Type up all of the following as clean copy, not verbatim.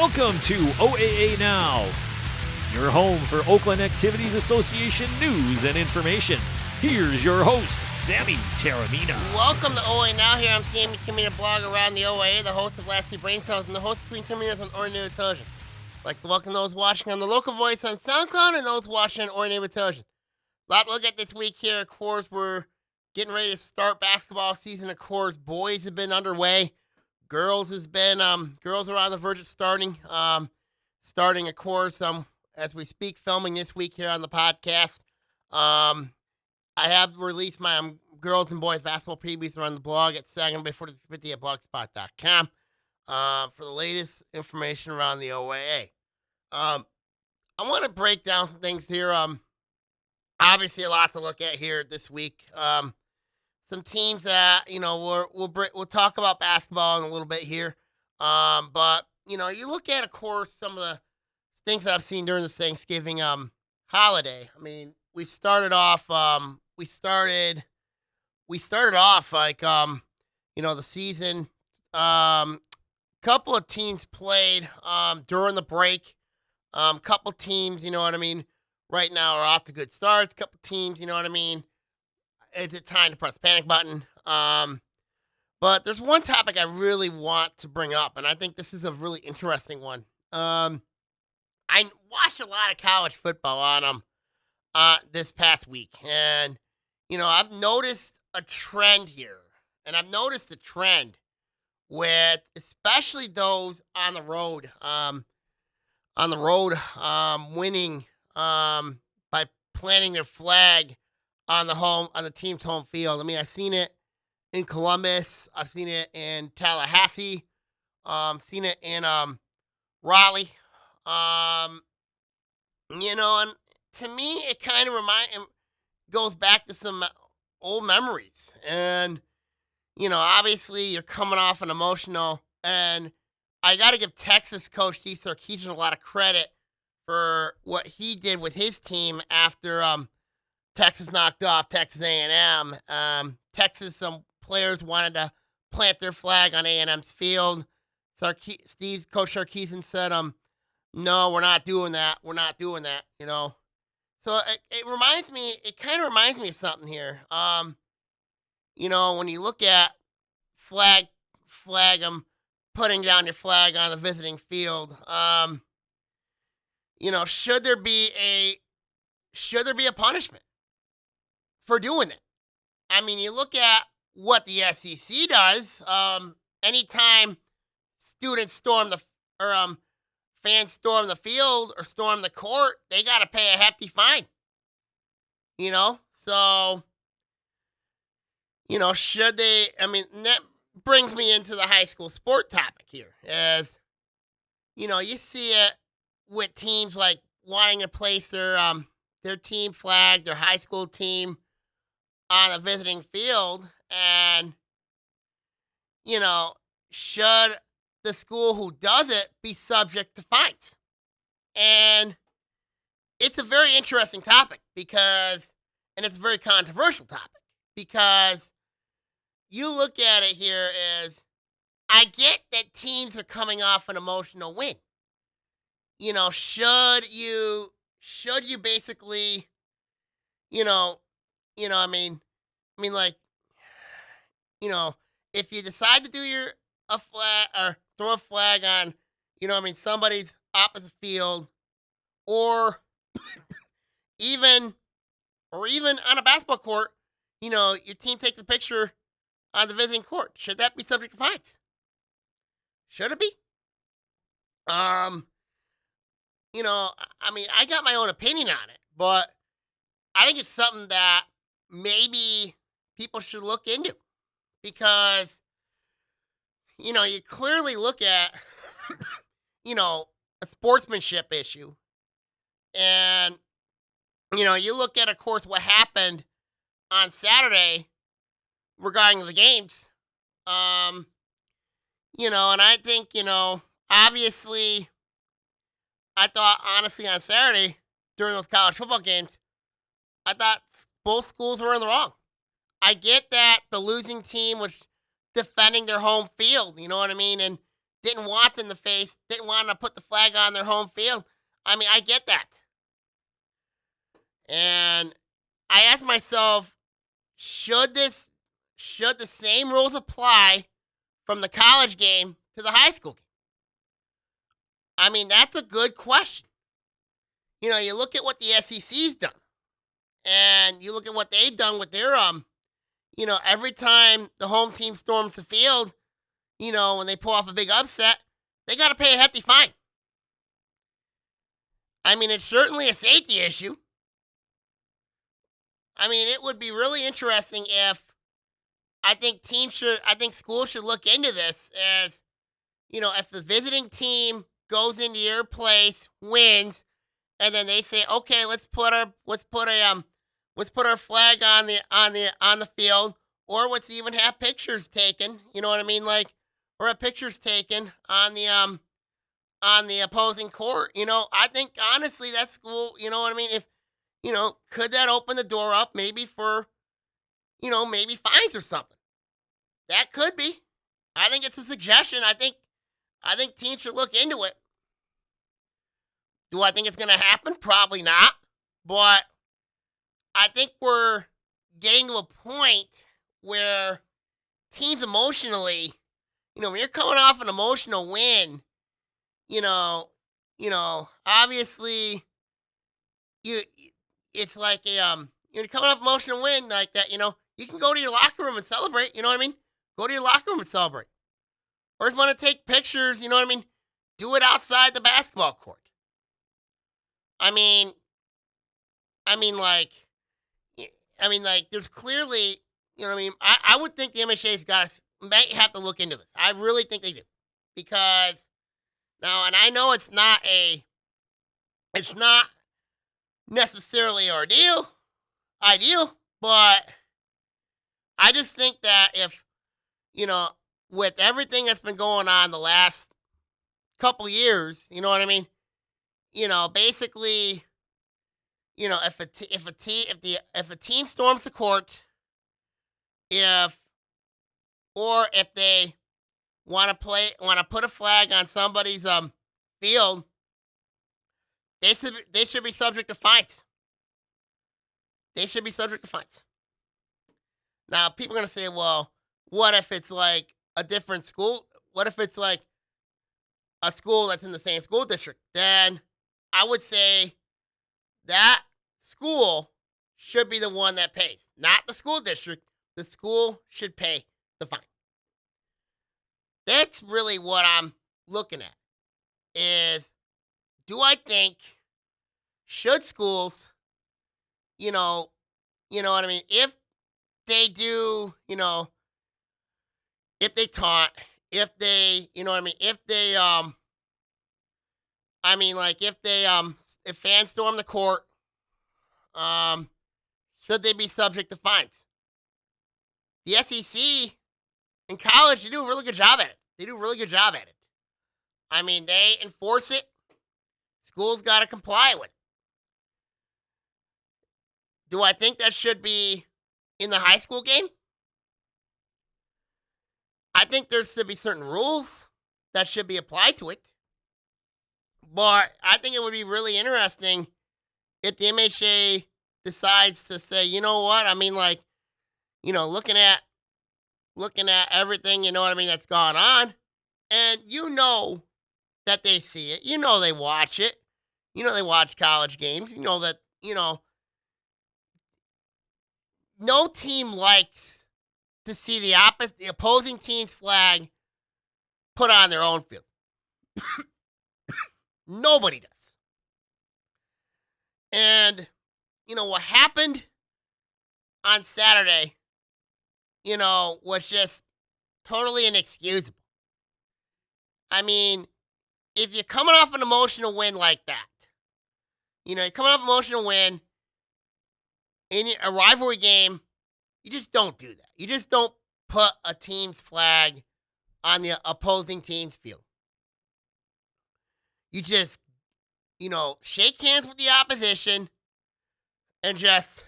Welcome to OAA Now, your home for Oakland Activities Association news and information. Here's your host, Sammy Taramina. Welcome to OAA Now. Here I'm Sammy, community blog around the OAA, the host of Last Year Brain Cells, and the host between 10 minutes on Orion Television. I'd like to welcome those watching on the local voice on SoundCloud and those watching on Orion Television. A lot to look at this week here. Of course, we're getting ready to start basketball season. Of course, boys have been underway. Girls are on the verge of starting. Of course, as we speak, filming this week here on the podcast. I have released my girls and boys basketball previews on the blog at SagamBay4050 at blogspot.com for the latest information around the OAA. I want to break down some things here. Obviously, a lot to look at here this week. Some teams that, we'll talk about basketball in a little bit here. But, you look at, of course, some of the things that I've seen during this Thanksgiving holiday. I mean, we started off the season. Couple of teams played during the break. Couple teams, right now are off to good starts. Couple teams, is it time to press the panic button? But there's one topic I really want to bring up, and I think this is a really interesting one. I watched a lot of college football on them this past week, and, I've noticed a trend here, and I've noticed a trend with especially those on the road, winning by planting their flag on the team's home field. I mean, I've seen it in Columbus. I've seen it in Tallahassee. Seen it in Raleigh. And to me, it kind of goes back to some old memories. And, obviously you're coming off an emotional, and I got to give Texas coach Steve Sarkisian a lot of credit for what he did with his team after Texas knocked off Texas A&M. Texas, some players wanted to plant their flag on A&M's field. Coach Sarkisian said, no, we're not doing that. We're not doing that, So it kind of reminds me of something here. When you look at flag putting down your flag on the visiting field, should there be a punishment for doing it? I mean, you look at what the SEC does. Anytime fans storm the field or storm the court, they got to pay a hefty fine. So, should they? I mean, that brings me into the high school sport topic here. As you see it with teams like wanting to place their team flag, their high school team, on a visiting field, and should the school who does it be subject to fines? And it's a very interesting topic and it's a very controversial topic, because you look at it here as, I get that teams are coming off an emotional win. Should you basically, if you decide to do a flag or throw a flag on, somebody's opposite field, or even on a basketball court, your team takes a picture on the visiting court, should that be subject to fines? Should it be? I got my own opinion on it, but I think it's something that maybe people should look into, because, you clearly look at, a sportsmanship issue, and, you look at, of course, what happened on Saturday regarding the games, and I think, obviously, I thought, honestly, on Saturday, during those college football games, I thought both schools were in the wrong. I get that the losing team was defending their home field, you know what I mean? And didn't want them to face, didn't want to put the flag on their home field. I mean, I get that. And I asked myself, should the same rules apply from the college game to the high school game? I mean, that's a good question. You know, you look at what the SEC's done, and you look at what they've done with their, you know, every time the home team storms the field, you know, when they pull off a big upset, they got to pay a hefty fine. I mean, it's certainly a safety issue. I mean, it would be really interesting if I think schools should look into this as, you know, if the visiting team goes into your place, wins, and then they say, okay, let's put our flag on the field, or let's even have pictures taken. You know what I mean? Like, or have pictures taken on the opposing court. You know, I think honestly that school, you know what I mean? If, you know, could that open the door up maybe for, you know, maybe fines or something? That could be. I think it's a suggestion. I think teams should look into it. Do I think it's going to happen? Probably not. But I think we're getting to a point where teams emotionally, you know, when you're coming off an emotional win, you know, obviously it's like you're coming off an emotional win like that, you know, you can go to your locker room and celebrate, you know what I mean? Go to your locker room and celebrate. Or if you want to take pictures, you know what I mean? Do it outside the basketball court. I mean, there's clearly, you know what I mean? I would think the MHSAA's might have to look into this. I really think they do. Because now, and I know it's not necessarily ideal, but I just think that if, you know, with everything that's been going on the last couple years, you know what I mean? You know, basically, you know, if a team storms the court, if they want to put a flag on somebody's field, they should be subject to fines. They should be subject to fines. Now, people are going to say, well, what if it's like a different school? What if it's like a school that's in the same school district? Then I would say that school should be the one that pays, not the school district. The school should pay the fine. That's really what I'm looking at is, do I think, should schools, you know what I mean? If they do, you know, if they taunt, if they, you know what I mean? If they, if fans storm the court, should they be subject to fines? The SEC in college, they do a really good job at it. I mean, they enforce it. Schools got to comply with it. Do I think that should be in the high school game? I think there should be certain rules that should be applied to it. But I think it would be really interesting if the MHA decides to say, you know what? I mean, like, you know, looking at everything, you know what I mean, that's gone on. And you know that they see it. You know they watch it. You know they watch college games. You know that, you know, no team likes to see the opposing team's flag put on their own field. Nobody does. And, you know, what happened on Saturday, you know, was just totally inexcusable. I mean, if you're coming off an emotional win like that, you know, you're coming off an emotional win in a rivalry game, you just don't do that. You just don't put a team's flag on the opposing team's field. You just, you know, shake hands with the opposition and just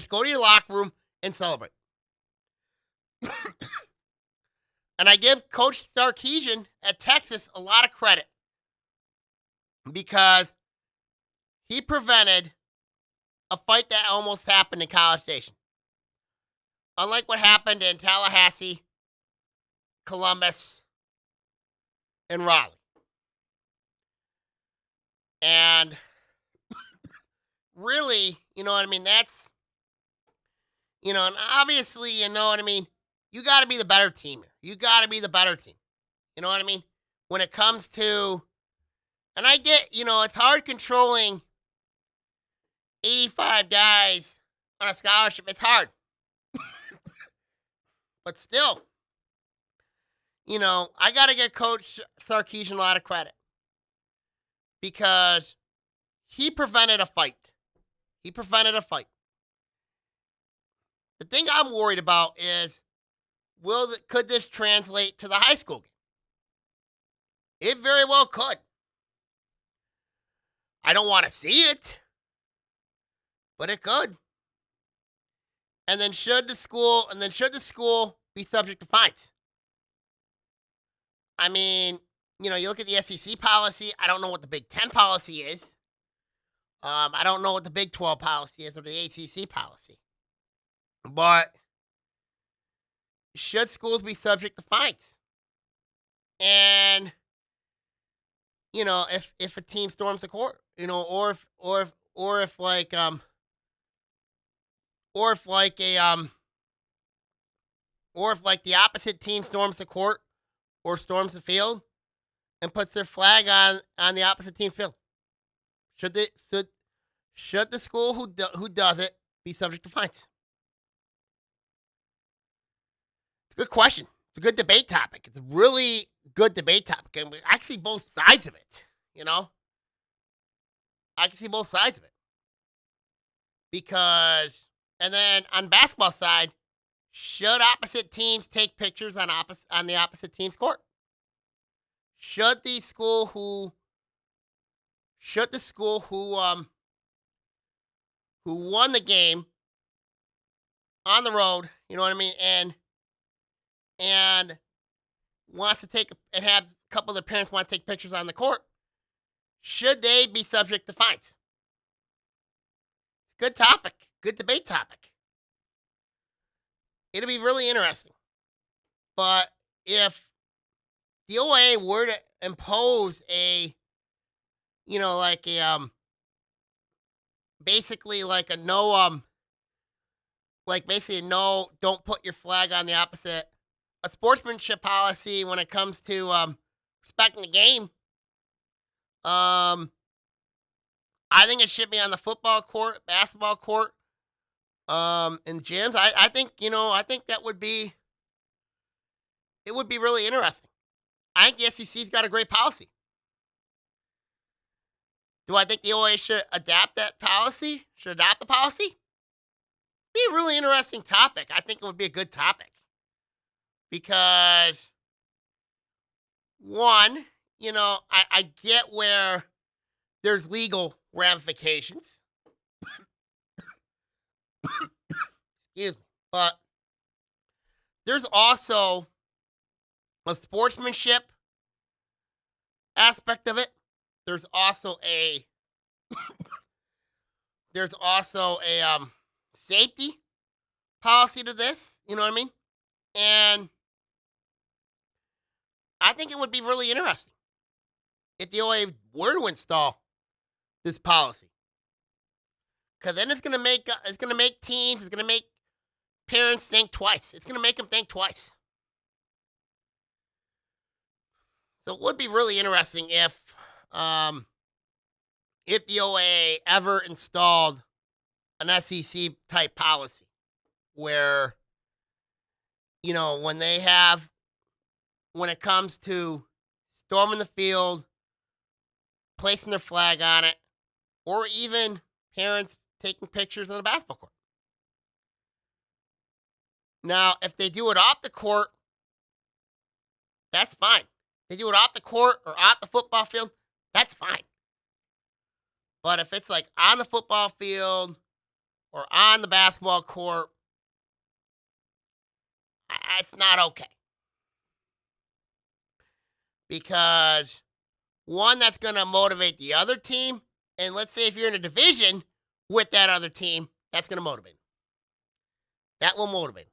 go to your locker room and celebrate. And I give Coach Sarkisian at Texas a lot of credit because he prevented a fight that almost happened in College Station. Unlike what happened in Tallahassee, Columbus, and Raleigh. And really, you know what I mean? That's, and obviously, you know what I mean? You got to be the better team here. You got to be the better team. You know what I mean? When it comes to, and I get, it's hard controlling 85 guys on a scholarship. It's hard. But still, I got to give Coach Sarkisian a lot of credit because he prevented a fight. The thing I'm worried about is, could this translate to the high school game? It very well could. I don't want to see it, but it could. And then should the school be subject to fines? I mean, you look at the SEC policy. I don't know what the Big Ten policy is. I don't know what the Big 12 policy is or the ACC policy. But should schools be subject to fines? And if a team storms the court, or if the opposite team storms the court or storms the field and puts their flag on the opposite team's field, should the school who does it be subject to fines? It's a good question. It's a good debate topic. It's a really good debate topic. And I can see both sides of it, I can see both sides of it. Because, and then on basketball side, should opposite teams take pictures on the opposite team's court? Should the school who won the game on the road, you know what I mean, and wants to have a couple of their parents want to take pictures on the court, should they be subject to fines? Good topic. Good debate topic. It'll be really interesting. But if the OAA were to impose basically a no, don't put your flag on the opposite, a sportsmanship policy when it comes to respecting the game, I think it should be on the football court, basketball court, in gyms. I think that would be really interesting. I think the SEC's got a great policy. Do I think the OAA should adopt the policy? Be a really interesting topic. I think it would be a good topic. Because, one, I get where there's legal ramifications. Excuse me. But there's also a sportsmanship aspect of it. There's also a safety policy to this, you know what I mean? And I think it would be really interesting if the OAA were to install this policy. Because then it's going to make teams, it's going to make parents think twice. It's going to make them think twice. So it would be really interesting if the OAA ever installed an SEC type policy where, when it comes to storming the field, placing their flag on it, or even parents taking pictures on the basketball court. Now, if they do it off the court, that's fine. If they do it off the court or off the football field, that's fine. But if it's on the football field or on the basketball court, it's not okay. because one, that's going to motivate the other team. And let's say if you're in a division with that other team, that's going to motivate them. That will motivate them.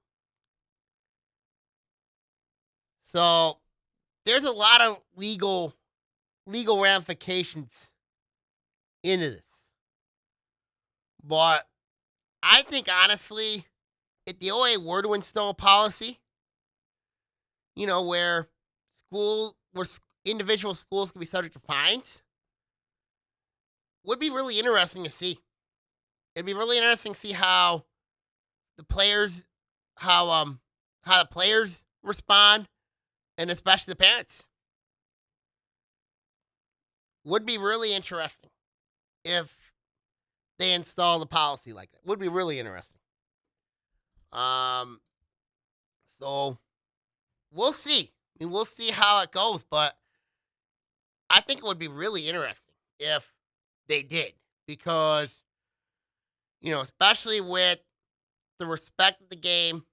So there's a lot of legal ramifications into this. But I think, honestly, if the OA were to install a policy, where individual schools can be subject to fines, would be really interesting to see. It'd be really interesting to see how the players respond, and especially the parents. Would be really interesting if they install the policy like that. Would be really interesting. So we'll see. I mean, we'll see how it goes, but I think it would be really interesting if they did, because, especially with the respect of the game,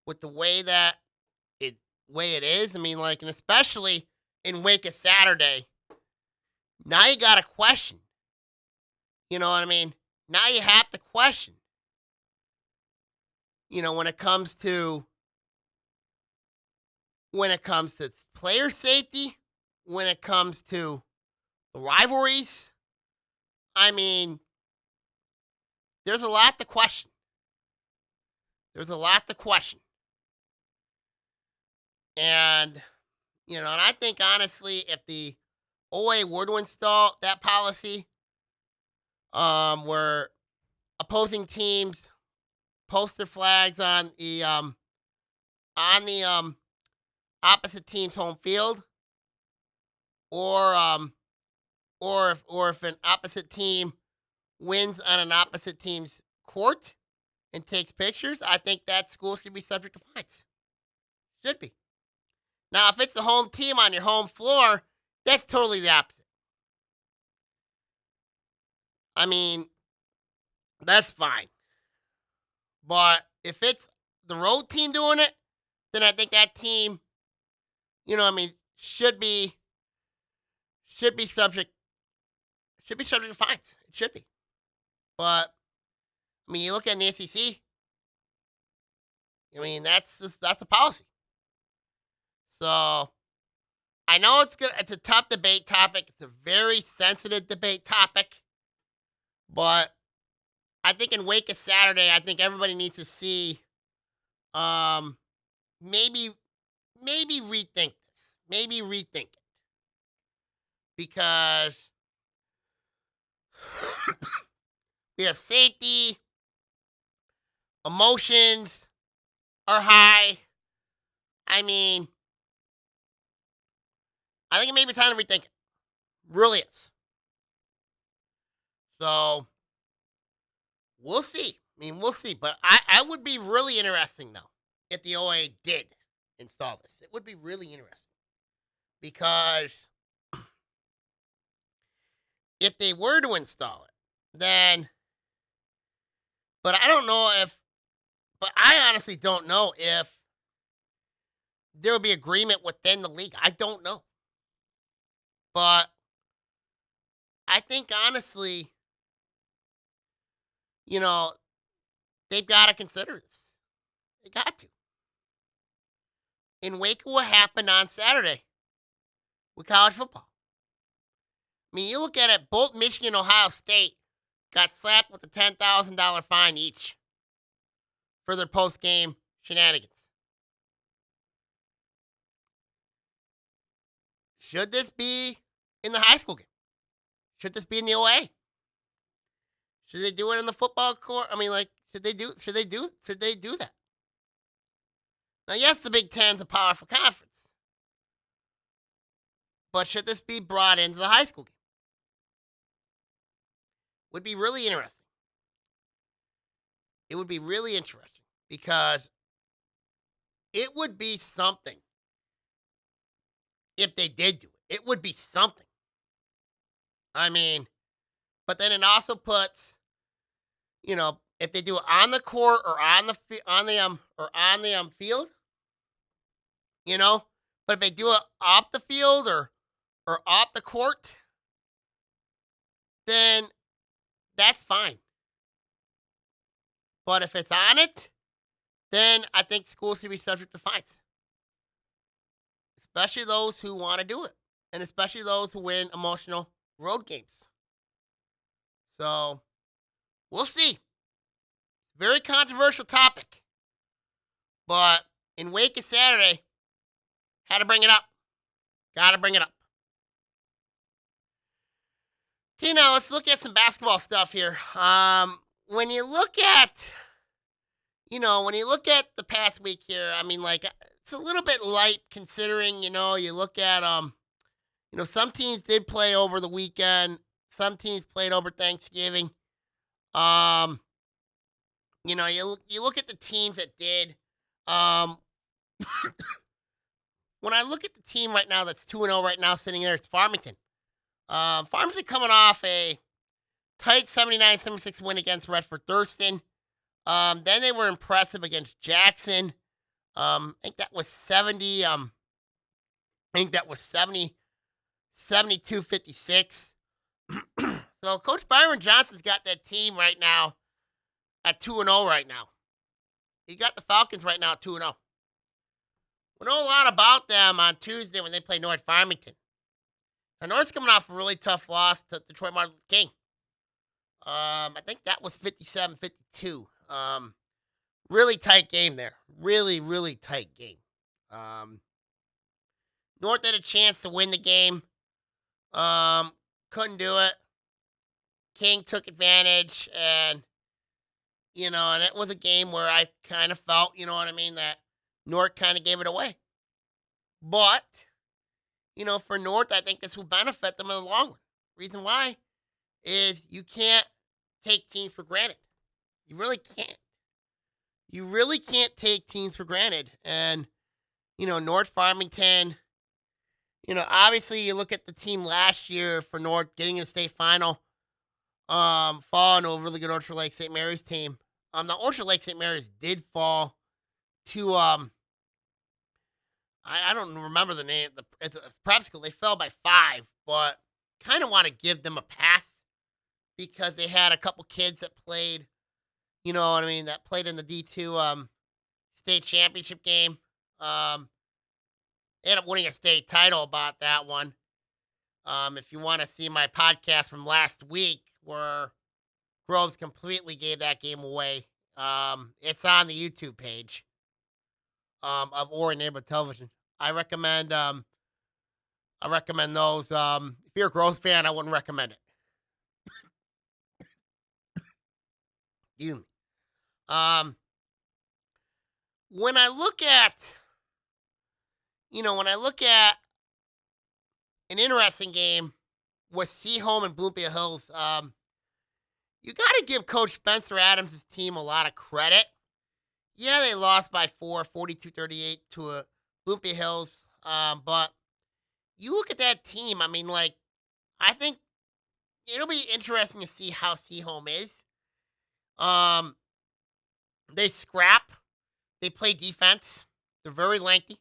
with the way it is. I mean, and especially in wake of Saturday, now you got to question. You know what I mean? Now you have to question. When it comes to player safety, when it comes to the rivalries, I mean, there's a lot to question. And, and I think, honestly, if the OA were to install that policy, where opposing teams post their flags on the opposite team's home field, or if an opposite team wins on an opposite team's court and takes pictures, I think that school should be subject to fines. Should be. Now, if it's the home team on your home floor, that's totally the opposite. I mean, that's fine. But if it's the road team doing it, then I think that team, should be subject to fines. It should be. But you look at the SEC. That's a policy. So I know it's a tough debate topic. It's a very sensitive debate topic. But I think in wake of Saturday, I think everybody needs to see, maybe rethink this. Maybe rethink it. Because we have safety, emotions are high. I think it may be time to rethink it. Really is. So we'll see. We'll see. But I would be really interesting, though, if the OA did install this. It would be really interesting. Because if they were to install it, then... But I honestly don't know if there will be agreement within the league. I don't know. But I think, honestly, they've got to consider this. They got to. In wake of what happened on Saturday with college football. You look at it, both Michigan and Ohio State got slapped with a $10,000 fine each for their post-game shenanigans. Should this be in the high school game? Should this be in the OA? Should they do it in the football court? Should they do that? Now, yes, the Big Ten's a powerful conference. But should this be brought into the high school game? Would be really interesting. It would be really interesting because it would be something if they did do it. It would be something. But then it also puts, if they do it on the court or on the field, you know? But if they do it off the field or off the court, then that's fine. But if it's on it, then I think schools should be subject to fines, especially those who want to do it, and especially those who win emotional road games. So we'll see. Very controversial topic, but in wake of Saturday, had to bring it up. Got to bring it up. Okay, now let's look at some basketball stuff here. When you look at, when you look at the past week here, I mean, like, it's a little bit light considering, you look at, some teams did play over the weekend. Some teams played over Thanksgiving. You look at the teams that did. When I look at the team right now that's 2-0 right now sitting there, it's Farmington. Farmington coming off a tight 79-76 win against Redford Thurston. Then they were impressive against Jackson. I think that was 72-56. So Coach Byron Johnson's got that team right now at 2-0 right now. He got the Falcons right now at 2-0. We know a lot about them on Tuesday when they play North Farmington. Now, North's coming off a really tough loss to Detroit Martin Luther King. I think that was 57-52. Really tight game there. Really, really tight game. North had a chance to win the game. Couldn't do it. King took advantage, and it was a game where I kind of felt, that North kind of gave it away. But, for North, I think this will benefit them in the long run. Reason why is you can't take teams for granted. You really can't. You really can't take teams for granted. And, North Farmington, obviously you look at the team last year for North getting a state final, falling over a really good Orchard Lake St. Mary's team. Now Orchard Lake St. Mary's did fall to, I don't remember the name, it's a prep school. They fell by 5, but kind of want to give them a pass because they had a couple kids that played, that played in the D2 state championship game. Ended up winning a state title about that one. If you want to see my podcast from last week where Groves completely gave that game away, it's on the YouTube page of Orion Neighborhood Television. I recommend those. If you're a Groves fan, I wouldn't recommend it. Excuse me. When I look at an interesting game with Seaholm and Bloomfield Hills, you got to give Coach Spencer Adams' team a lot of credit. Yeah, they lost by 4, 42-38 to Bloomfield Hills, but you look at that team, I think it'll be interesting to see how Seaholm is. They scrap. They play defense. They're very lengthy.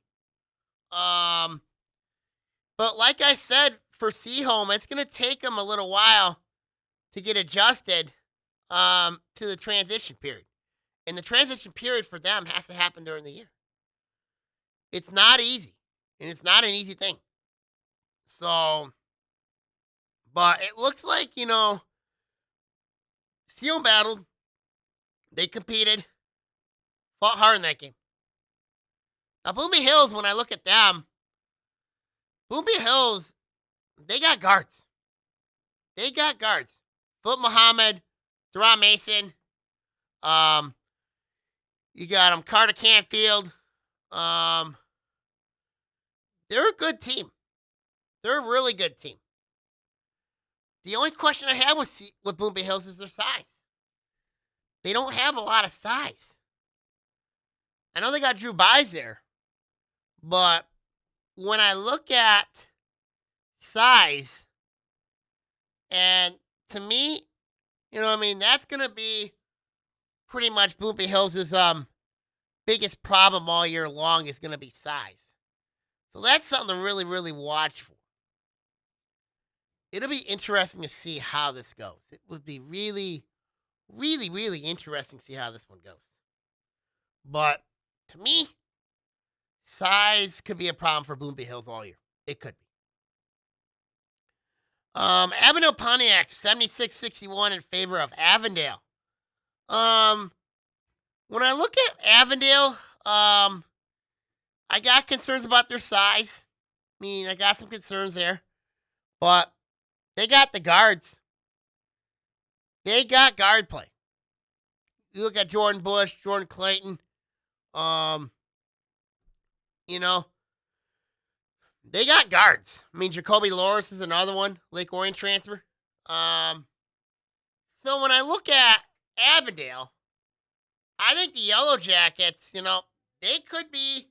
But like I said, for Seaholm, it's going to take them a little while to get adjusted to the transition period. And the transition period for them has to happen during the year. It's not easy. And it's not an easy thing. So, but it looks like, Seaholm battled. They competed. Fought hard in that game. Now, Bloomfield Hills, when I look at them, Bloomfield Hills, they got guards. Foot Muhammad, Duran Mason. You got Carter Canfield. They're a good team. They're a really good team. The only question I have with Bloomfield Hills is their size. They don't have a lot of size. I know they got Drew Buys there, but when I look at size, and to me, that's going to be pretty much Bloomfield Hills' biggest problem all year long is going to be size. So that's something to really, really watch for. It'll be interesting to see how this goes. It would be really, really, really interesting to see how this one goes. But to me, size could be a problem for Bloomfield Hills all year. It could be. Avondale Pontiac 76-61 in favor of Avondale. When I look at Avondale, I got concerns about their size. I mean, I got some concerns there. But they got the guards. They got guard play. You look at Jordan Bush, Jordan Clayton. They got guards. I mean, Jacoby Loris is another one, Lake Orion transfer. So when I look at Avondale, I think the Yellow Jackets, they could be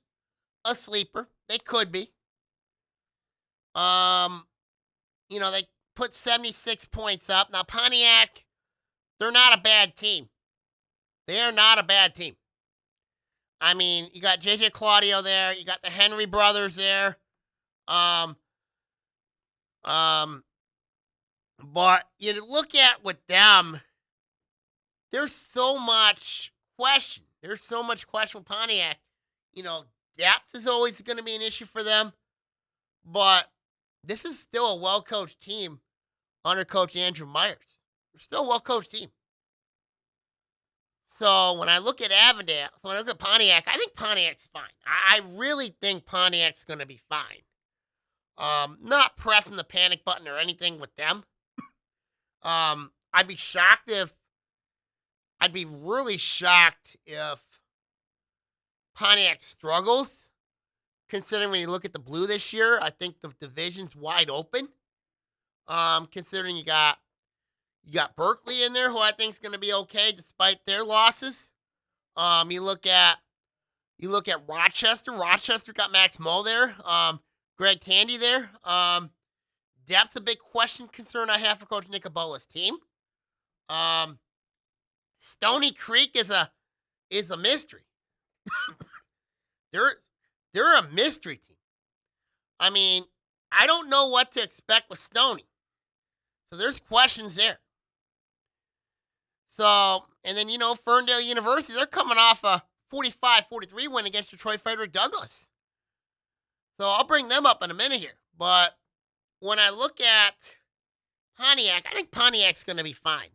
a sleeper. They could be. They put 76 points up. Now, Pontiac, they're not a bad team. They are not a bad team. I mean, you got JJ Claudio there. You got the Henry brothers there. But you look at with them, there's so much question. There's so much question with Pontiac. Depth is always going to be an issue for them. But this is still a well-coached team under Coach Andrew Myers. They're still a well-coached team. So when I look at Avondale, when I look at Pontiac, I think Pontiac's fine. I really think Pontiac's going to be fine. Not pressing the panic button or anything with them. I'd be really shocked if Pontiac struggles. Considering when you look at the Blue this year, I think the division's wide open. Considering you got Berkeley in there, who I think is going to be okay despite their losses. You look at Rochester. Rochester got Max Moe there. Greg Tandy there. Depth's a big concern I have for Coach Nick Abola's team. Stony Creek is a mystery. They're a mystery team. I mean, I don't know what to expect with Stony. So there's questions there. So, and then, Ferndale University, they're coming off a 45-43 win against Detroit Frederick Douglass. So I'll bring them up in a minute here. But when I look at Pontiac, I think Pontiac's going to be fine.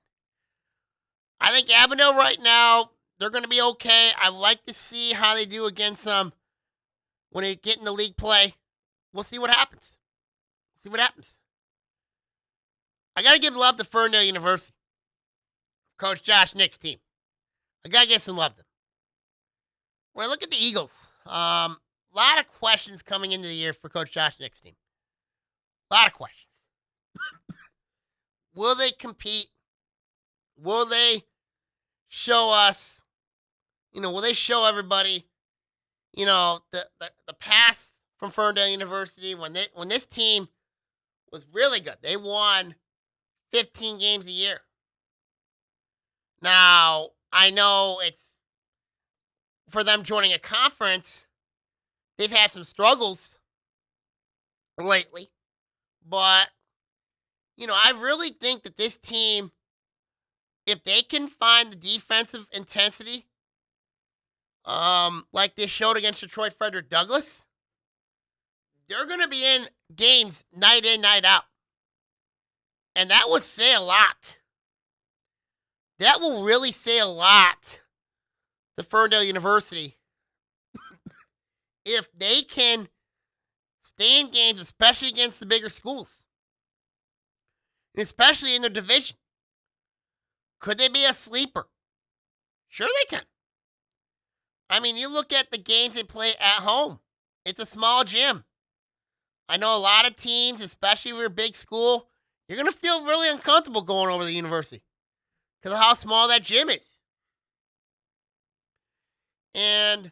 I think Avondale right now, they're going to be okay. I'd like to see how they do against them when they get into league play. We'll see what happens. I got to give love to Ferndale University. Coach Josh Nick's team. I got to give some love to them. When I look at the Eagles, a lot of questions coming into the year for Coach Josh Nick's team. A lot of questions. Will they compete? Will they show us, will they show everybody, the path from Ferndale University when this team was really good. They won 15 games a year. Now, I know it's for them joining a conference, they've had some struggles lately. But, I really think that this team, if they can find the defensive intensity, like they showed against Detroit Frederick Douglass, they're going to be in games night in, night out. And that would say a lot. That will really say a lot to Ferndale University if they can stay in games, especially against the bigger schools, and especially in their division. Could they be a sleeper? Sure they can. I mean, you look at the games they play at home. It's a small gym. I know a lot of teams, especially if you're a big school, you're going to feel really uncomfortable going over to the university because of how small that gym is. And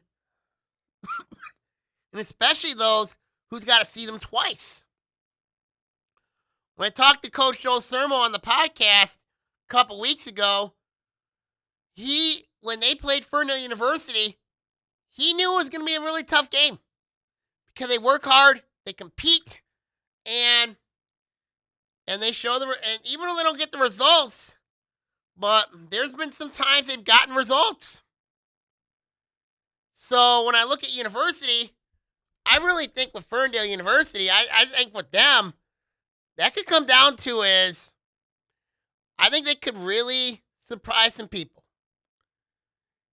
especially those who's got to see them twice. When I talked to Coach Joe Sermo on the podcast a couple weeks ago, when they played Ferndale University, he knew it was going to be a really tough game because they work hard, they compete, and they show and even though they don't get the results, but there's been some times they've gotten results. So when I look at University, I really think with Ferndale University, I think with them, that could come down to is, I think they could really surprise some people.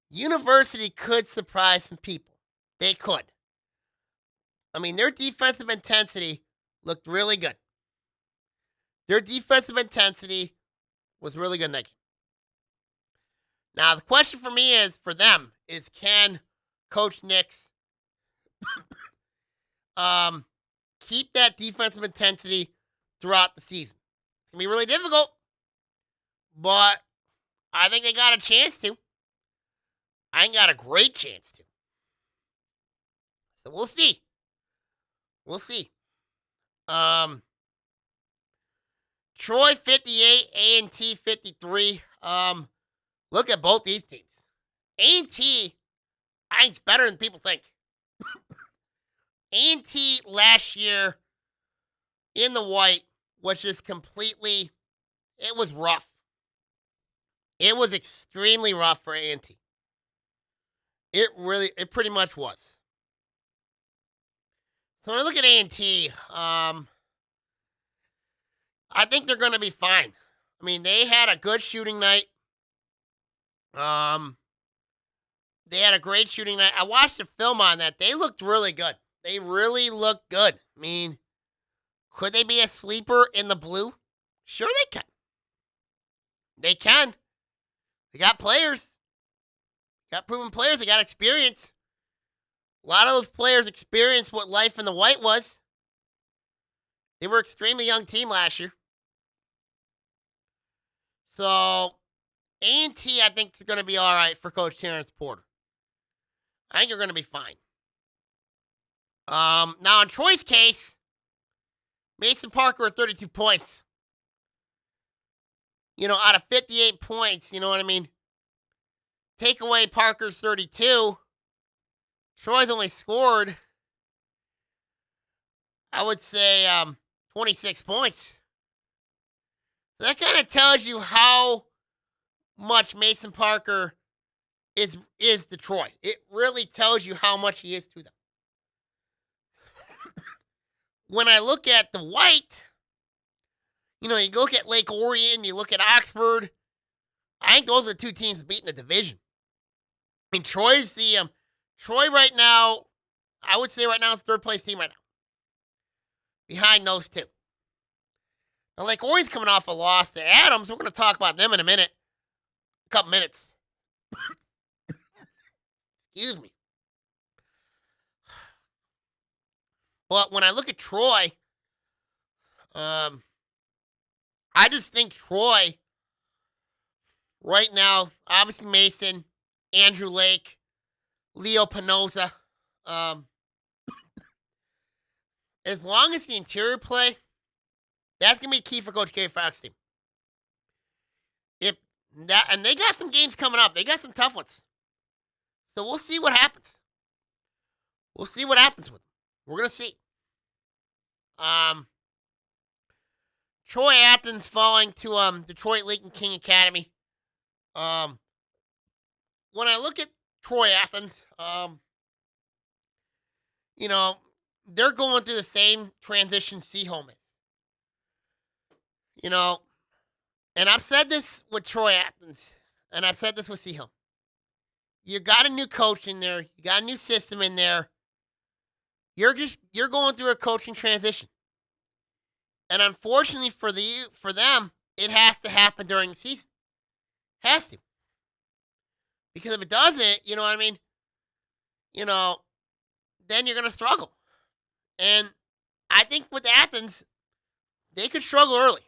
University could surprise some people. They could. I mean, their defensive intensity looked really good. Their defensive intensity was really good in that game. Now, the question for me is, for them, is can Coach Nix keep that defensive intensity throughout the season? It's going to be really difficult, but I think they got a chance to. I think got a great chance to. So we'll see. We'll see. Troy 58, A&T 53. Look at both these teams. A&T, I think, is better than people think. A&T last year in the white was just completely, it was rough. It was extremely rough for A&T. It pretty much was. So when I look at A&T, I think they're going to be fine. I mean, they had a good shooting night. They had a great shooting night. I watched the film on that. They looked really good. They really looked good. I mean, could they be a sleeper in the blue? Sure they can. They can. They got players. Got proven players. They got experience. A lot of those players experienced what life in the white was. They were an extremely young team last year. So, A&T, I think, is going to be all right for Coach Terrence Porter. I think they're going to be fine. Now, in Troy's case, Mason Parker with 32 points. You know, out of 58 points, you know what I mean? Take away Parker's 32. Troy's only scored, I would say, 26 points. So that kind of tells you how much Mason Parker is to Troy. It really tells you how much he is to them. When I look at the white, you know, you look at Lake Orion, you look at Oxford. I think those are the two teams that beat in the division. I mean, Troy's the Troy right now, I would say right now it's third place team right now. Behind those two. Now, Lake Orion's coming off a loss to Adams. We're going to talk about them in a minute. A couple minutes. Excuse me. But when I look at Troy, I just think Troy right now, obviously Mason, Andrew Lake, Leo Penosa. As long as the interior play, that's going to be key for Coach Gary Fox's team. And they got some games coming up. They got some tough ones. So we'll see what happens. We'll see what happens with them. We're going to see. Troy Athens falling to Detroit Lincoln King Academy. When I look at Troy Athens, you know, they're going through the same transition Seaholm is. You know, and I've said this with Troy Athens, and I've said this with Seaholm. You got a new coach in there. You got a new system in there. You're going through a coaching transition. And unfortunately for them, it has to happen during the season. Has to. Because if it doesn't, you know what I mean? You know, then you're going to struggle. And I think with Athens, they could struggle early.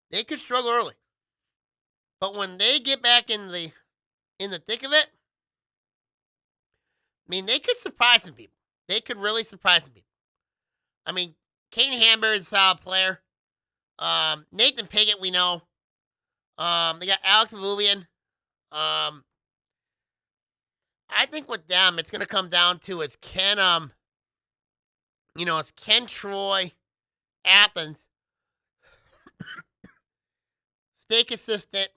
They could struggle early. But when they get back in the thick of it, I mean, they could surprise some people. They could really surprise some people. I mean, Kane Hamburg is a solid player. Nathan Piggott, we know. They got Alex Avubian. I think with them, it's going to come down to is can It's Ken Troy, Athens, stay consistent,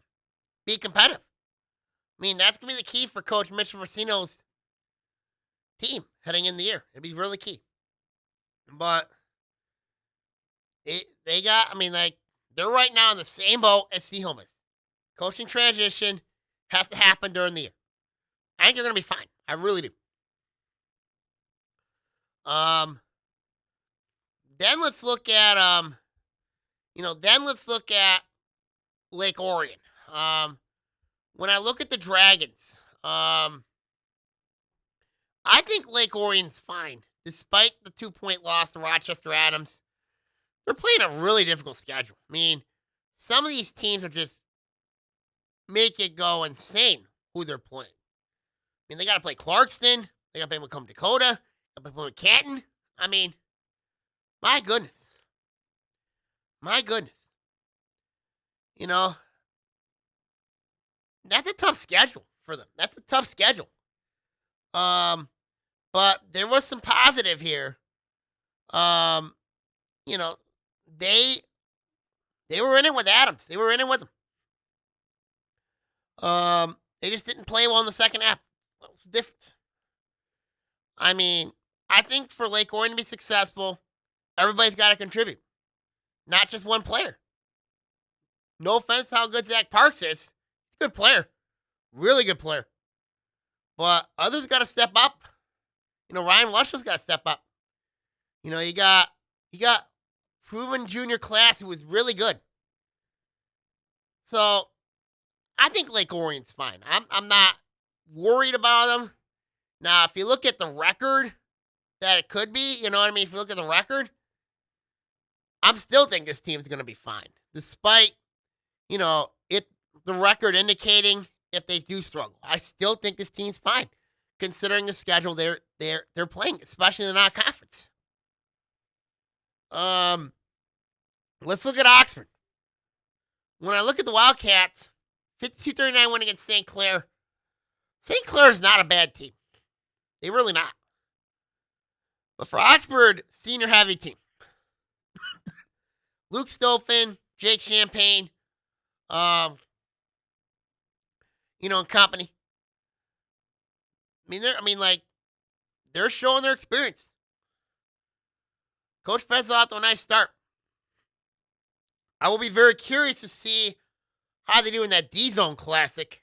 be competitive. That's going to be the key for Coach Mitch Versino's team heading in the year. It'd be really key. But they're right now in the same boat as Seahawks. Coaching transition has to happen during the year. I think they're going to be fine. I really do. Then let's look at Lake Orion. When I look at the Dragons, I think Lake Orion's fine. Despite the 2-point loss to Rochester Adams, they're playing a really difficult schedule. Some of these teams are just make it go insane who they're playing. They got to play Clarkston. They got to play Macomb, Dakota. They got to play with Canton. My goodness. My goodness. That's a tough schedule for them. That's a tough schedule. But there was some positive here. They were in it with Adams. They were in it with him. They just didn't play well in the second half. What's the difference? I think for Lake Orion to be successful, everybody's got to contribute. Not just one player. No offense to how good Zach Parks is. He's a good player. Really good player. But others got to step up. Ryan Lush's got to step up. You got proven junior class who was really good. So I think Lake Orion's fine. I'm not worried about them. Now, if you look at the record that it could be, if you look at the record, I'm still think this team's going to be fine. Despite, the record indicating if they do struggle. I still think this team's fine, considering the schedule they're playing, especially in the non-conference. Let's look at Oxford. When I look at the Wildcats, 52-39 win against St. Clair. St. Clair's not a bad team. They're really not. But for Oxford, senior-heavy team. Luke Stolfin, Jake Champagne, and company. They're showing their experience. Coach Petzl out to a nice start. I will be very curious to see how they do in that D-Zone Classic.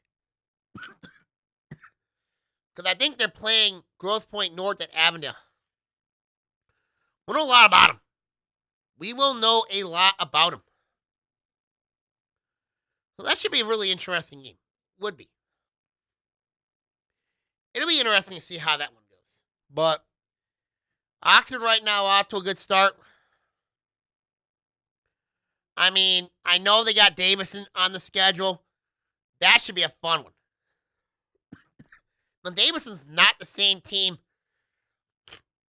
Because I think they're playing Grosse Pointe North at Avondale. We'll know a lot about them. We will know a lot about them. So that should be a really interesting game. Would be. It'll be interesting to see how that one goes. But Oxford right now off to a good start. I know they got Davison on the schedule. That should be a fun one. Now, Davison's not the same team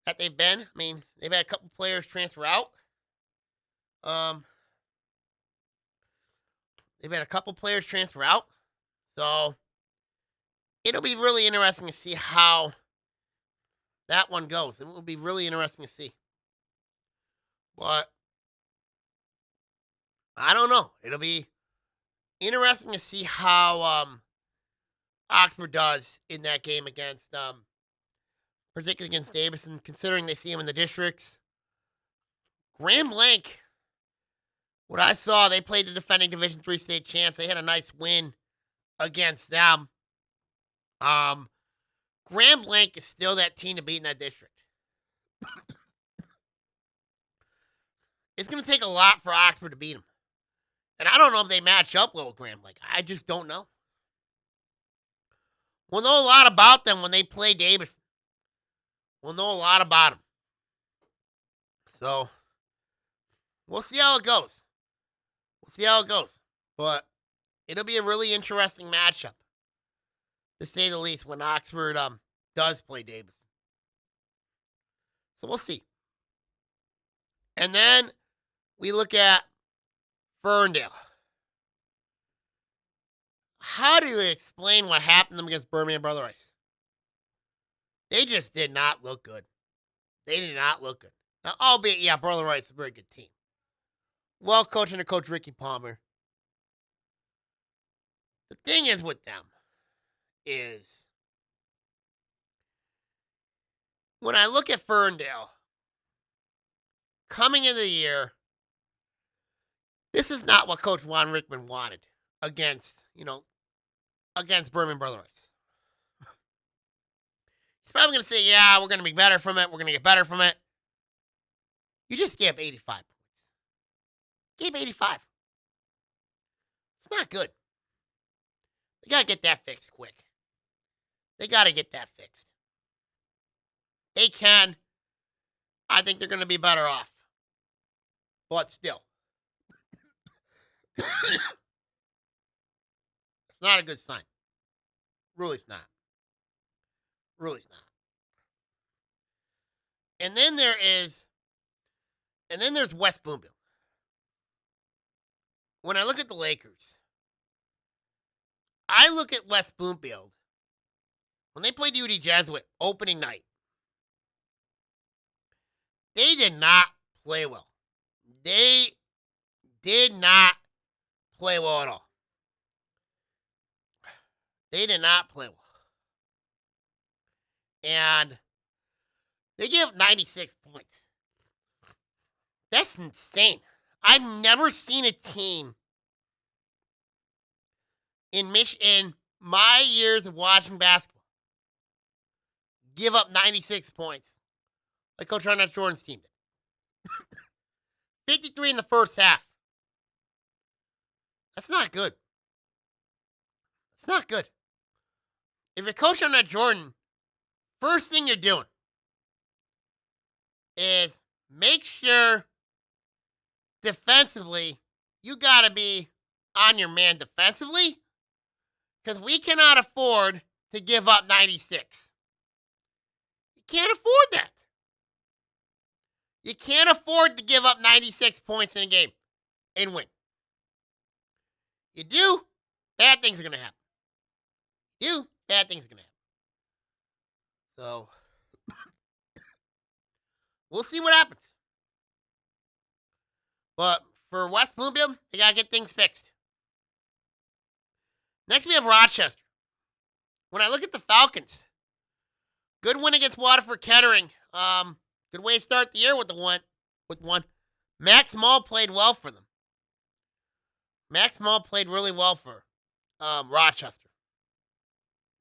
that they've been. They've had a couple players transfer out. So it'll be really interesting to see how that one goes. It will be really interesting to see. But I don't know. It'll be interesting to see how Oxford does in that game against, particularly against Davison, considering they see him in the districts. Grand Blanc, what I saw, they played the defending Division III state champs. They had a nice win against them. Grand Blanc is still that team to beat in that district. It's going to take a lot for Oxford to beat them. And I don't know if they match up well with Grand Blanc. I just don't know. We'll know a lot about them when they play Davison. We'll know a lot about them. So, we'll see how it goes. But it'll be a really interesting matchup, to say the least, when Oxford does play Davison. So we'll see. And then we look at Ferndale. How do you explain what happened to them against Birmingham Brother Rice? They just did not look good. Now, albeit, yeah, Brother Wright's a very good team. Well coached under Coach Ricky Palmer. The thing is with them is when I look at Ferndale coming into the year, this is not what Coach Juan Rickman wanted against Berman Brother Rice. He's probably going to say, yeah, we're going to be better from it. We're going to get better from it. You just gave 85 points. Gave 85. It's not good. They got to get that fixed quick. They got to get that fixed. They can. I think they're going to be better off. But still. It's not a good sign. Really, it's not. Really, it's not. And then there's West Bloomfield. When I look at the Lakers, I look at West Bloomfield. When they played UD Jesuit opening night, they did not play well. They did not play well at all. They did not play well. And they gave up 96 points. That's insane. I've never seen a team in my years of watching basketball give up 96 points like Coach Arnett Jordan's team did. 53 in the first half. That's not good. It's not good. If you're Coach Arnett Jordan, first thing you're doing is make sure defensively you got to be on your man defensively because we cannot afford to give up 96. You can't afford that. You can't afford to give up 96 points in a game and win. You do, bad things are going to happen. You do, bad things are going to happen. So, we'll see what happens. But for West Bloomfield, they got to get things fixed. Next, we have Rochester. When I look at the Falcons, good win against Waterford Kettering. Good way to start the year with one. Max Mull played well for them. Max Mull played really well for Rochester.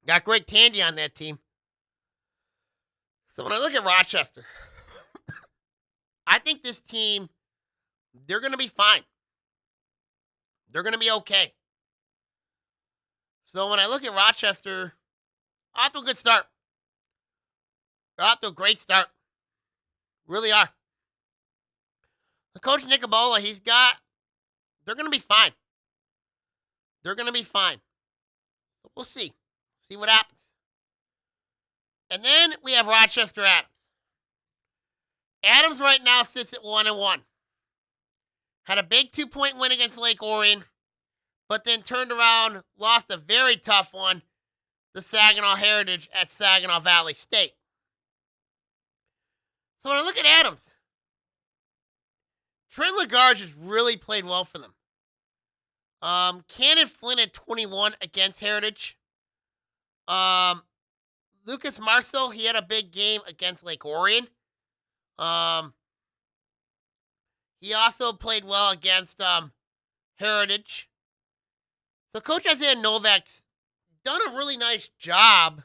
Got Greg Tandy on that team. So when I look at Rochester, I think this team, they're going to be fine. They're going to be okay. So when I look at Rochester, off to a good start. They're off to a great start. Really are. The coach Nicobola, they're going to be fine. They're going to be fine. So we'll see. See what happens. And then we have Rochester Adams. Adams right now sits at 1-1. Had a big 2-point win against Lake Orion, but then turned around, lost a very tough one, the Saginaw Heritage at Saginaw Valley State. So when I look at Adams, Trent Lagarde has really played well for them. Cannon Flynn at 21 against Heritage. Lucas Marcel, he had a big game against Lake Orion. He also played well against Heritage. So Coach Isaiah Novak's done a really nice job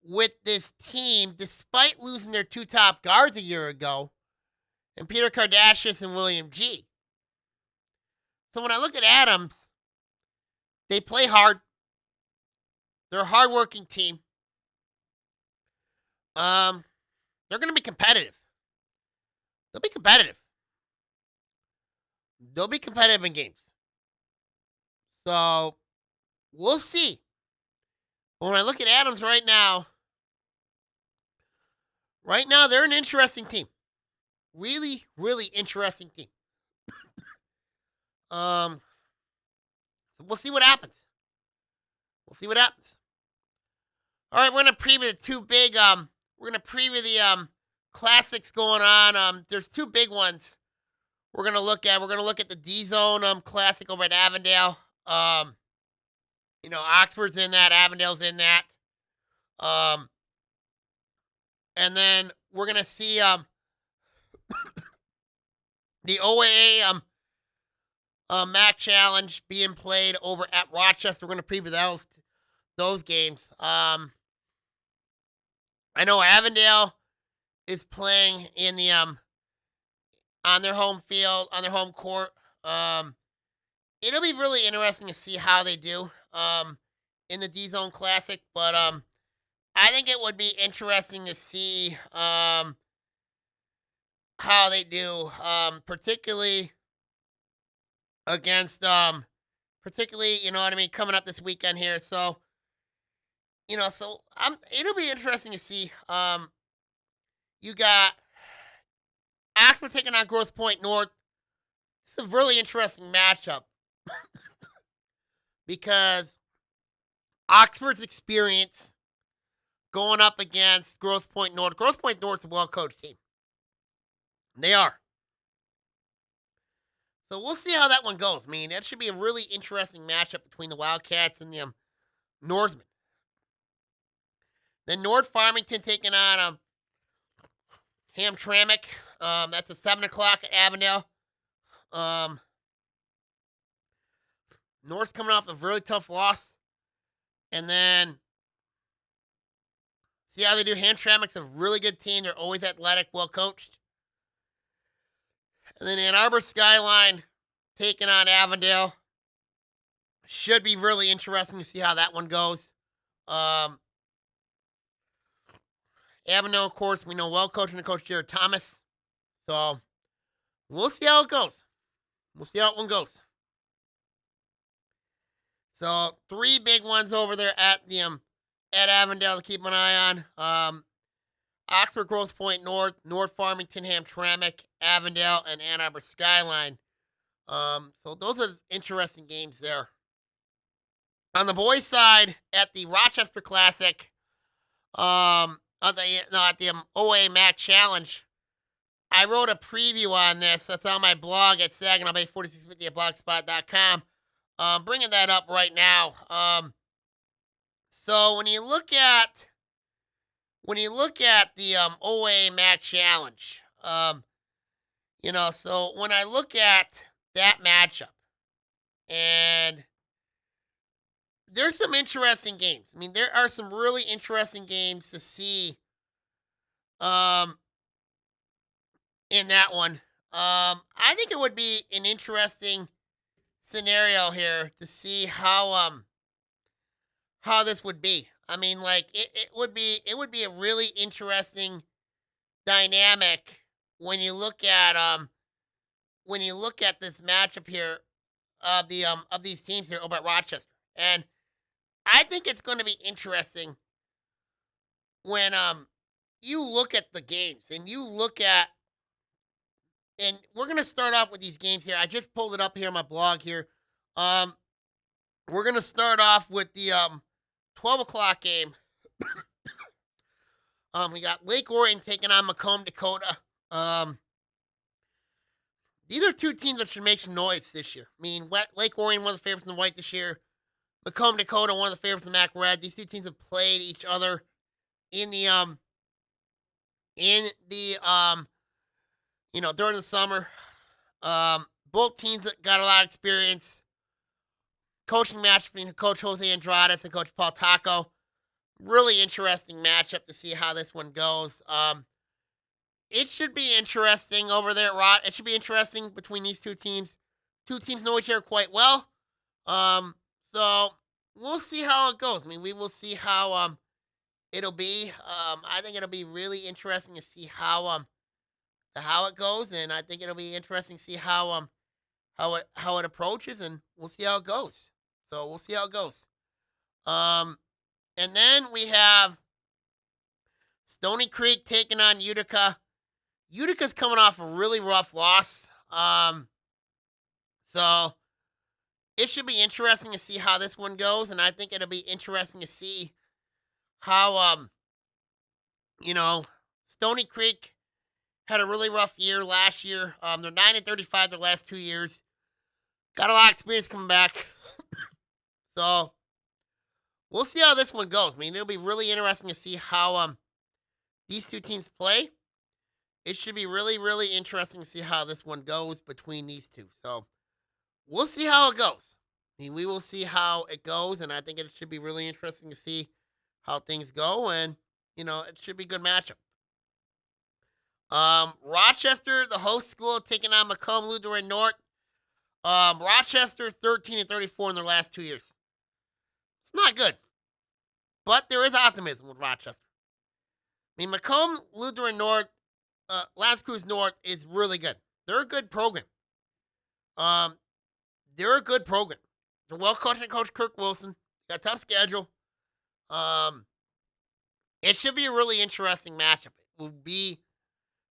with this team, despite losing their two top guards a year ago, and Peter Kardashian and William G. So when I look at Adams, they play hard. They're a hard-working team. They're going to be competitive. They'll be competitive. They'll be competitive in games. So, we'll see. But when I look at Adams right now, they're an interesting team. Really, really interesting team. So we'll see what happens. All right, we're going to preview the two big, we're going to preview the classics going on. There's two big ones we're gonna look at. We're gonna look at the D Zone Classic over at Avondale. Oxford's in that, Avondale's in that. And then we're gonna see the OAA MAC Challenge being played over at Rochester. We're gonna preview those games. I know Avondale is playing in the on their home field, on their home court. It'll be really interesting to see how they do in the D Zone Classic, but I think it would be interesting to see how they do, particularly against coming up this weekend here. So it'll be interesting to see. You got Oxford taking on Grosse Pointe North. It's a really interesting matchup because Oxford's experience going up against Grosse Pointe North. Grosse Pointe North's a well-coached team. They are. So we'll see how that one goes. I mean, that should be a really interesting matchup between the Wildcats and the Norsemen. Then North Farmington taking on Hamtramck. That's a 7 o'clock at Avondale. North's coming off a really tough loss. And then see how they do. Hamtramck's a really good team. They're always athletic, well coached. And then Ann Arbor Skyline taking on Avondale. Should be really interesting to see how that one goes. Avondale, of course, we know well coaching the coach Jared Thomas. So we'll see how it goes. We'll see how that one goes. So 3 big ones over there at the at Avondale to keep an eye on. Oxford, Grosse Pointe North, North Farmington, Hamtramck, Avondale, and Ann Arbor Skyline. So those are interesting games there. On the boys' side, at the Rochester Classic, at the OAA MAC Challenge, I wrote a preview on this. That's on my blog at SaginawBay4650 at blogspot.com. Bringing that up right now. So when you look at the OAA MAC Challenge, so when I look at that matchup, and there's some interesting games. I mean, there are some really interesting games to see in that one. I think it would be an interesting scenario here to see how this would be. I mean, like it would be a really interesting dynamic when you look at this matchup here of these teams here over at Rochester. And I think it's going to be interesting when you look at the games and and we're going to start off with these games here. I just pulled it up here on my blog here. We're going to start off with the 12 o'clock game. We got Lake Orion taking on Macomb, Dakota. These are two teams that should make some noise this year. I mean, Lake Orion, one of the favorites in the white this year. Macomb, Dakota, one of the favorites in the MAC red. These two teams have played each other in the during the summer. Both teams that got a lot of experience. Coaching match between Coach Jose Andrades and Coach Paul Taco. Really interesting matchup to see how this one goes. It should be interesting over there at Rod. It should be interesting between these two teams. Two teams know each other quite well. So we'll see how it goes. I mean, we will see how it'll be. I think it'll be really interesting to see how it goes, and I think it'll be interesting to see how it approaches, and we'll see how it goes. So we'll see how it goes. And then we have Stony Creek taking on Utica. Utica's coming off a really rough loss. So it should be interesting to see how this one goes, and I think it'll be interesting to see how Stony Creek had a really rough year last year. They're 9-35 their last 2 years. Got a lot of experience coming back. So we'll see how this one goes. I mean, it'll be really interesting to see how these two teams play. It should be really, really interesting to see how this one goes between these two. So we'll see how it goes. I mean, we will see how it goes, and I think it should be really interesting to see how things go, and, it should be a good matchup. Rochester, the host school, taking on Macomb Lutheran North. Rochester, 13-34 in their last 2 years. It's not good, but there is optimism with Rochester. I mean, Macomb Lutheran North, Las Cruz North is really good. They're a good program. They're a good program. They're well coached by Coach Kirk Wilson. Got a tough schedule. It should be a really interesting matchup. It will be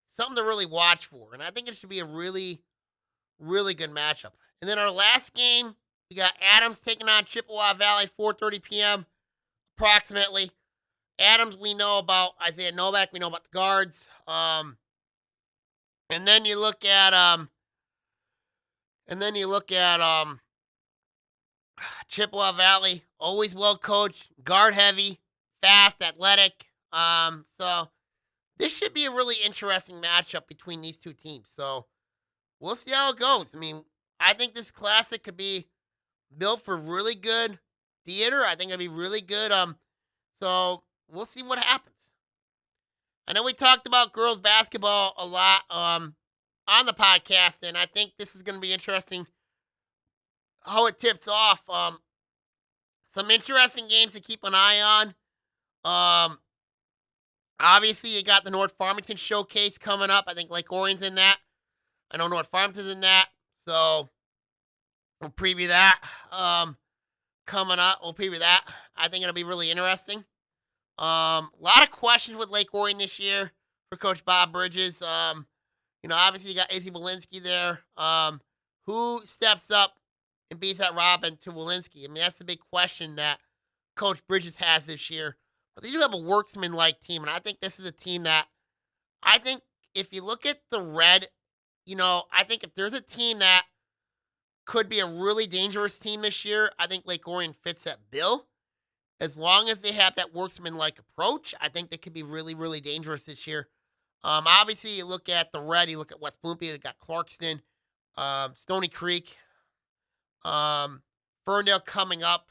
something to really watch for, and I think it should be a really, really good matchup. And then our last game, we got Adams taking on Chippewa Valley, 4:30 p.m. approximately. Adams, we know about Isaiah Novak. We know about the guards. And then you look at Chippewa Valley, always well coached, guard heavy, fast, athletic. So this should be a really interesting matchup between these two teams. So we'll see how it goes. I mean, I think this classic could be built for really good theater. I think it'll be really good. So we'll see what happens. I know we talked about girls basketball a lot on the podcast, and I think this is going to be interesting how it tips off. Some interesting games to keep an eye on. Obviously, you got the North Farmington Showcase coming up. I think Lake Orion's in that. I know North Farmington's in that. So we'll preview that. Coming up, we'll preview that. I think it'll be really interesting. A lot of questions with Lake Orion this year for Coach Bob Bridges. Obviously you got Izzy Walensky there. Who steps up and beats that Robin to Walensky? I mean, that's the big question that Coach Bridges has this year. But they do have a worksman-like team, and I think this is a team that, I think if you look at the red, I think if there's a team that could be a really dangerous team this year, I think Lake Orion fits that bill. As long as they have that worksman-like approach, I think they could be really, really dangerous this year. Obviously, you look at the red, you look at West Bloomfield, you got Clarkston, Stony Creek, Ferndale coming up.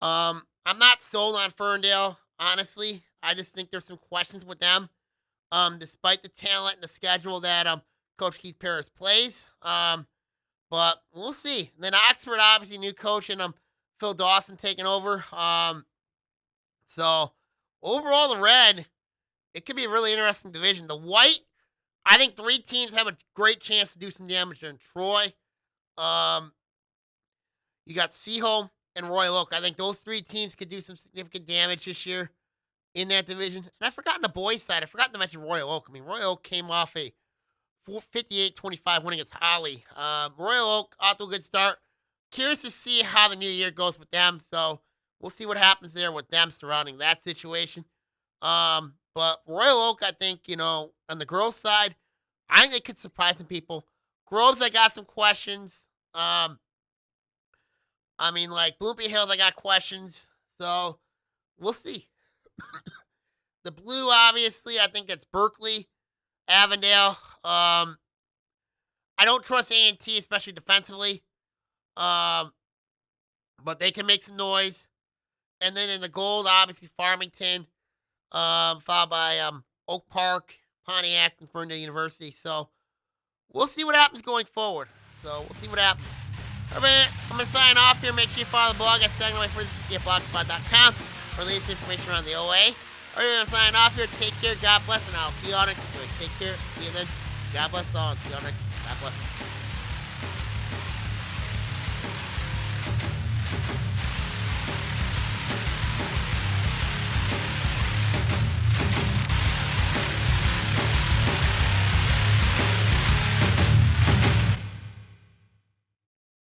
I'm not sold on Ferndale, honestly. I just think there's some questions with them, despite the talent and the schedule that Coach Keith Paris plays. But we'll see. And then Oxford, obviously, new coach, and Phil Dawson taking over. So overall, the red, it could be a really interesting division. The white, I think 3 teams have a great chance to do some damage there in Troy. You got Seaholm and Royal Oak. I think those 3 teams could do some significant damage this year in that division. And I forgot on the boys' side, I forgot to mention Royal Oak. I mean, Royal Oak came off a 58-25 win against Holly. Royal Oak off to a good start. Curious to see how the new year goes with them. So we'll see what happens there with them surrounding that situation. But Royal Oak, I think, on the girls' side, I think they could surprise some people. Groves, I got some questions. Like Bloomfield Hills, I got questions. So we'll see. The blue, obviously, I think it's Berkeley, Avondale. I don't trust A&T, especially defensively. But they can make some noise. And then in the gold, obviously Farmington, followed by Oak Park, Pontiac, and Ferndale University. So we'll see what happens going forward. All right, I'm going to sign off here. Make sure you follow the blog at blogspot.com for the latest information around the OA. All right, I'm going to sign off here. Take care. God bless, and I'll see you all next week. Take care. See you then. God bless all. See you all next week. God bless.